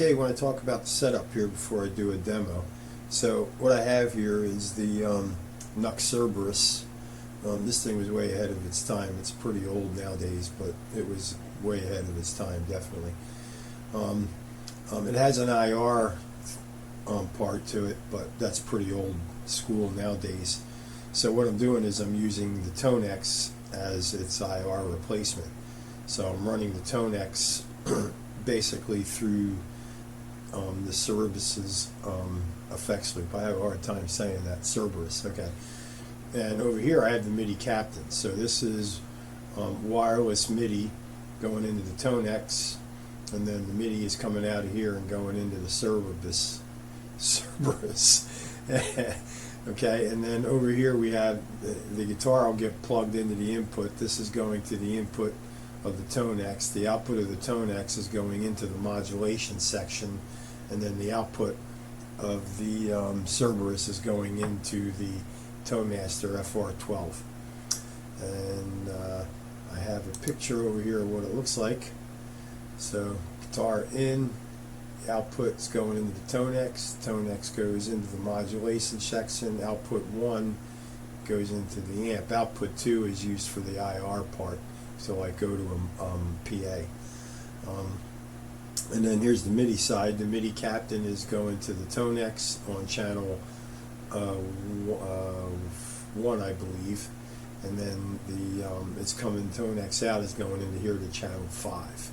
Okay, I want to talk about the setup here before I do a demo. So what I have here is the Nux Cerberus. This thing was way ahead of its time. It's pretty old nowadays, but it was way ahead of its time, definitely. It has an IR part to it, but that's pretty old school nowadays. So what I'm doing is I'm using the Tonex as its IR replacement. So I'm running the Tonex basically through the Cerberus's effects loop. I have a hard time saying that, Cerberus, okay. And over here I have the Midi captain. So this is wireless Midi going into the Tonex, and then the Midi is coming out of here and going into the Cerberus. Okay, and then over here we have the guitar will get plugged into the input. This is going to the input of the Tonex. The output of the Tonex is going into the modulation section, and then the output of the Cerberus is going into the ToneMaster FR12. And I have a picture over here of what it looks like. So guitar in, the output's going into the Tonex. Tonex goes into the modulation section. Output 1 goes into the amp. Output 2 is used for the IR part. So I go to a PA. And then here's the MIDI side. The MIDI captain is going to the Tonex on channel 1, I believe. And then the it's coming, Tonex out is going into here to channel 5.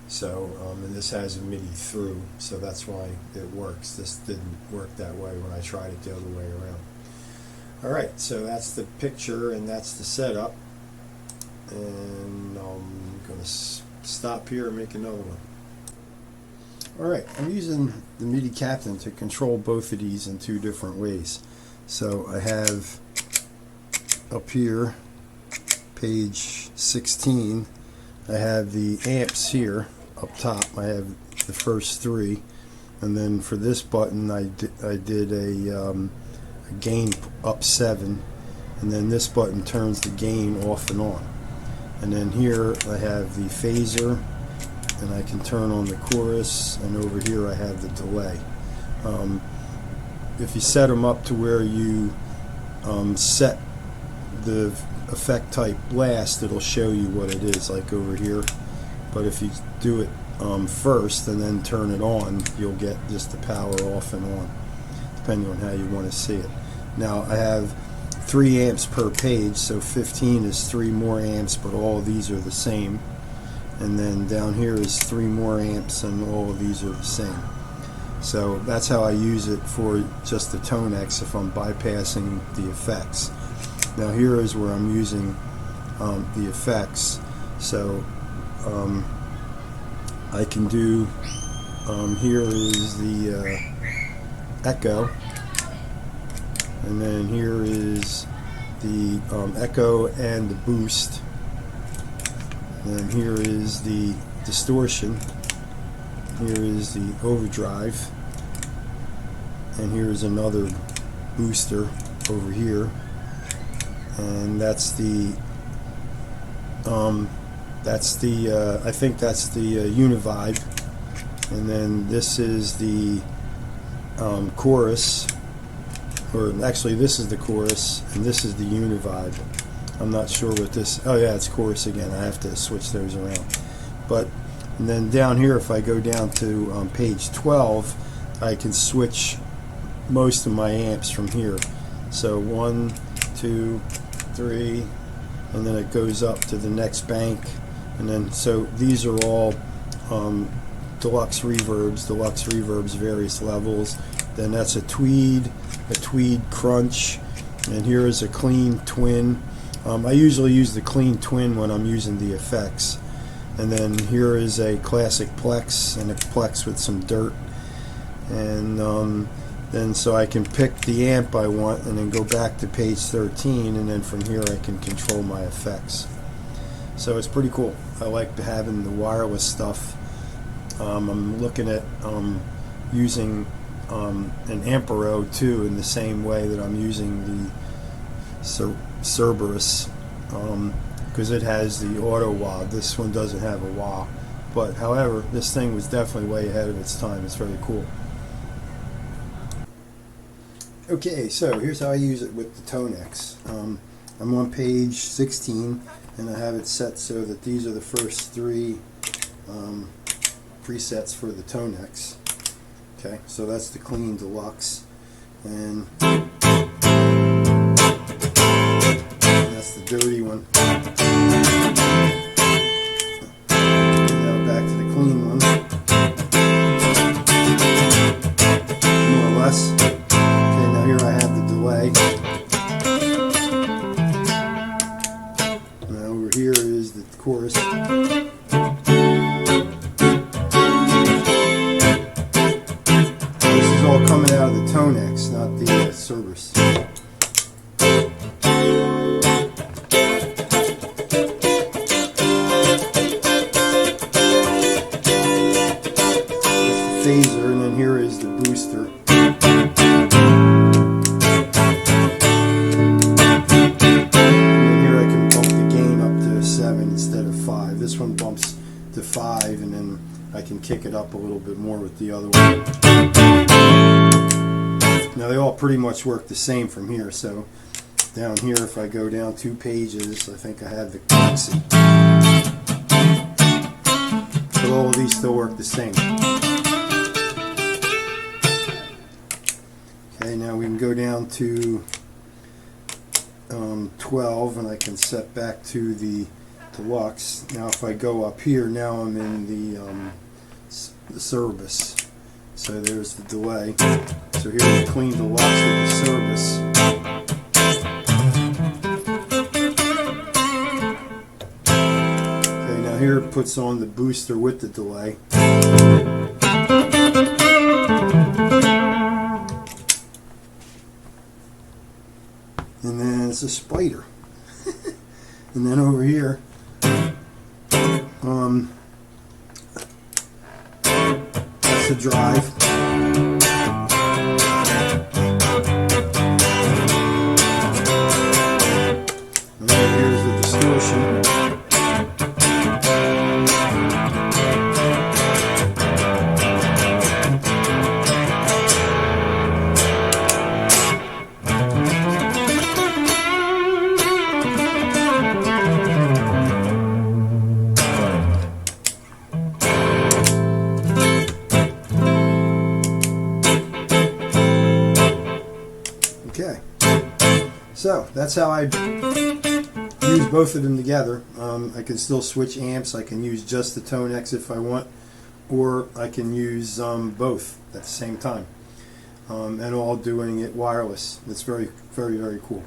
So, and this has a MIDI through, so that's why it works. This didn't work that way when I tried it the other way around. Alright, so that's the picture and that's the setup. And I'm going to stop here and make another one. Alright, I'm using the MIDI captain to control both of these in two different ways. So I have up here, page 16, I have the amps here up top. I have the first 3, and then for this button I did a gain up 7, and then this button turns the gain off and on. And then here I have the phaser, and I can turn on the chorus, and over here I have the delay. If you set them up to where you set the effect type blast, it'll show you what it is, like over here. But if you do it first and then turn it on, you'll get just the power off and on, depending on how you want to see it. Now I have 3 amps per page, so 15 is 3 more amps, but all of these are the same. And then down here is 3 more amps, and all of these are the same. So that's how I use it for just the Tonex if I'm bypassing the effects. Now here is where I'm using the effects. So I can do, here is the echo, and then here is the echo and the boost, and then here is the distortion, here is the overdrive, and here's another booster over here, and that's the I think that's the Univibe, and then this is the chorus, or actually this is the chorus and this is the Univibe. I'm not sure what this, oh yeah, it's chorus again. I have to switch those around. But and then down here, if I go down to page 12, I can switch most of my amps from here. So 1, 2, 3, and then it goes up to the next bank, and then so these are all deluxe reverbs, various levels. Then that's a tweed crunch, and here is a clean twin. I usually use the clean twin when I'm using the effects. And then here is a classic plex, and a plex with some dirt. And then so I can pick the amp I want and then go back to page 13, and then from here I can control my effects. So it's pretty cool. I like having the wireless stuff. I'm looking at using an Ampero too, in the same way that I'm using the Cerberus, because it has the auto wah. This one doesn't have a wah. But however, this thing was definitely way ahead of its time. It's very cool. Okay, so here's how I use it with the Tonex. I'm on page 16, and I have it set so that these are the first three presets for the Tonex. Okay, so that's the clean deluxe, and that's the dirty one. Now back to the clean one, more or less. Okay, now here I have the delay. Now over here is the chorus. All coming out of the Tonex, not the Cerberus. That's the phaser, and then here is the booster. And then here I can bump the gain up to 7 instead of 5. This one bumps to 5, and then I can kick it up a little bit more with the other one. Now they all pretty much work the same from here, so down here if I go down 2 pages, I think I have the Oxy. So all of these still work the same. Okay, now we can go down to 12, and I can set back to the deluxe. Now if I go up here, now I'm in the Cerberus. So there's the delay. So here's the clean deluxe with the Cerberus. Okay, now here it puts on the booster with the delay. And then it's a spider. And then over here, that's the drive. And then here's the distortion. Okay, so that's how I use both of them together. I can still switch amps. I can use just the Tonex if I want, or I can use both at the same time, and all doing it wireless. It's very, very, very cool.